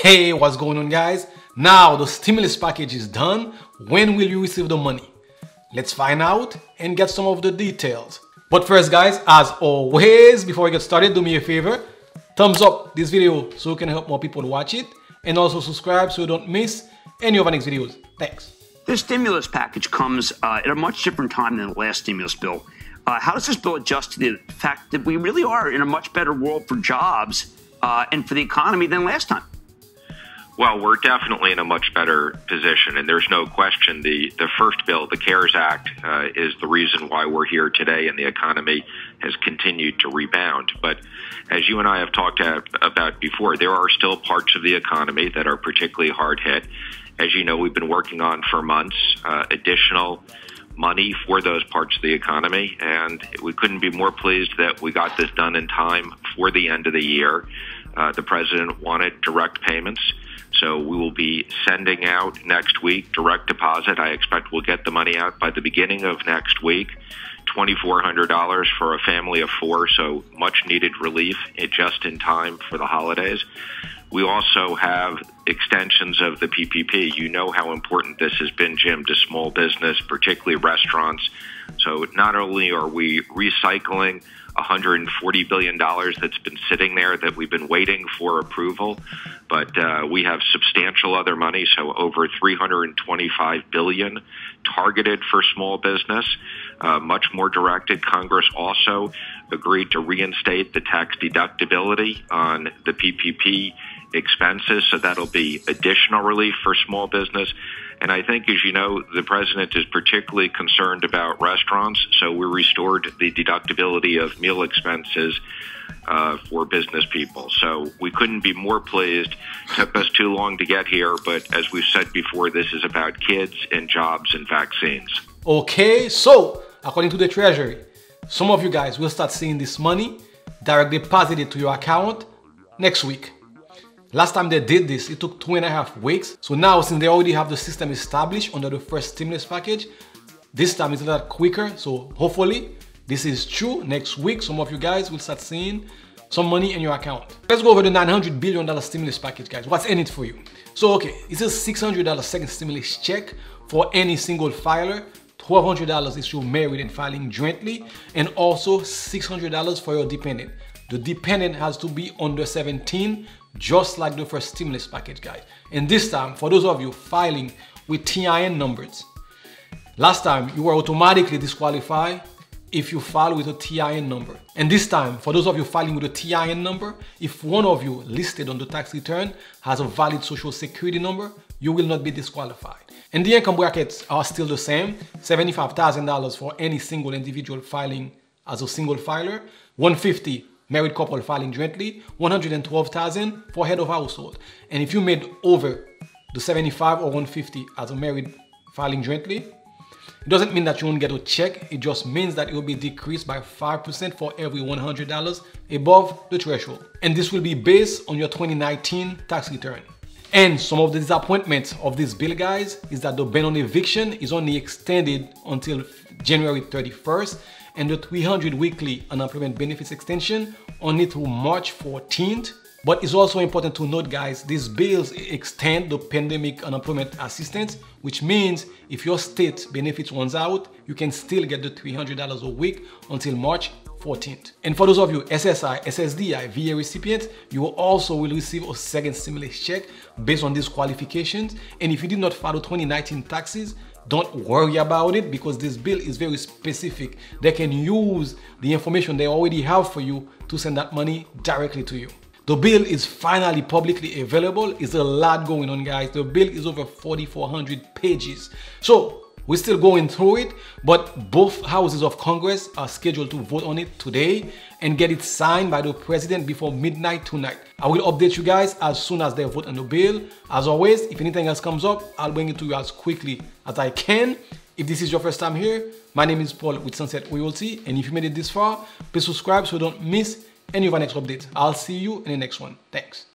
Hey, what's going on, guys? Now the stimulus package is done. When will you receive the money? Let's find out and get some of the details. But first, guys, as always, before we get started, do me a favor. Thumbs up this video so you can help more people watch it. And also subscribe so you don't miss any of our next videos. Thanks. This stimulus package comes at a much different time than the last stimulus bill. How does this bill adjust to the fact that we really are in a much better world for jobs and for the economy than last time? Well, we're definitely in a much better position, and there's no question the first bill, the CARES Act, is the reason why we're here today and the economy has continued to rebound. But as you and I have talked about before, there are still parts of the economy that are particularly hard hit. As you know, we've been working on for months additional money for those parts of the economy, and we couldn't be more pleased that we got this done in time for the end of the year. The president wanted direct payments. So we will be sending out next week direct deposit. I expect we'll get the money out by the beginning of next week. $2,400 for a family of four, so much needed relief just in time for the holidays. We also have extensions of the PPP. You know how important this has been, Jim, to small business, particularly restaurants. So not only are we recycling $140 billion that's been sitting there that we've been waiting for approval, but we have substantial other money, so over $325 billion targeted for small business, much more directed. Congress also agreed to reinstate the tax deductibility on the PPP expenses, so that'll be additional relief for small business. And I think, as you know, the president is particularly concerned about restaurants, so we restored the deductibility of meal expenses for business people. So we couldn't be more pleased. It took us too long to get here, but as we've said before, this is about kids and jobs and vaccines. Okay, so according to the Treasury, some of you guys will start seeing this money directly deposited to your account next week. Last time they did this, it took 2.5 weeks. So now, since they already have the system established under the first stimulus package, this time it's a lot quicker. So hopefully this is true. Next week, some of you guys will start seeing some money in your account. Let's go over the $900 billion stimulus package, guys. What's in it for you? So, okay, it's a $600 second stimulus check for any single filer. $1,200 if you're married and filing jointly, and also $600 for your dependent. The dependent has to be under 17, just like the first stimulus package, guys. And this time, for those of you filing with TIN numbers, last time you were automatically disqualified if you file with a TIN number. And this time, for those of you filing with a TIN number, if one of you listed on the tax return has a valid social security number, you will not be disqualified. And the income brackets are still the same: $75,000 for any single individual filing as a single filer, $150,000 married couple filing jointly, $112,000 for head of household. And if you made over the 75 or 150 as a married filing jointly, it doesn't mean that you won't get a check. It just means that it will be decreased by 5% for every $100 above the threshold. And this will be based on your 2019 tax return. And some of the disappointments of this bill, guys, is that the ban on eviction is only extended until January 31st, and the 300 weekly unemployment benefits extension only through March 14th. But it's also important to note, guys, these bills extend the pandemic unemployment assistance, which means if your state benefits runs out, you can still get the $300 a week until March 14th. And for those of you SSI, SSDI, VA recipients, you also will receive a second stimulus check based on these qualifications. And if you did not file 2019 taxes, don't worry about it, because this bill is very specific. They can use the information they already have for you to send that money directly to you. The bill is finally publicly available. It's a lot going on, guys. The bill is over 4,400 pages. So we're still going through it, but both houses of Congress are scheduled to vote on it today and get it signed by the president before midnight tonight. I will update you guys as soon as they vote on the bill. As always, if anything else comes up, I'll bring it to you as quickly as I can. If this is your first time here, my name is Paul with Sunset Realty, and if you made it this far, please subscribe so you don't miss any of our next updates. I'll see you in the next one. Thanks.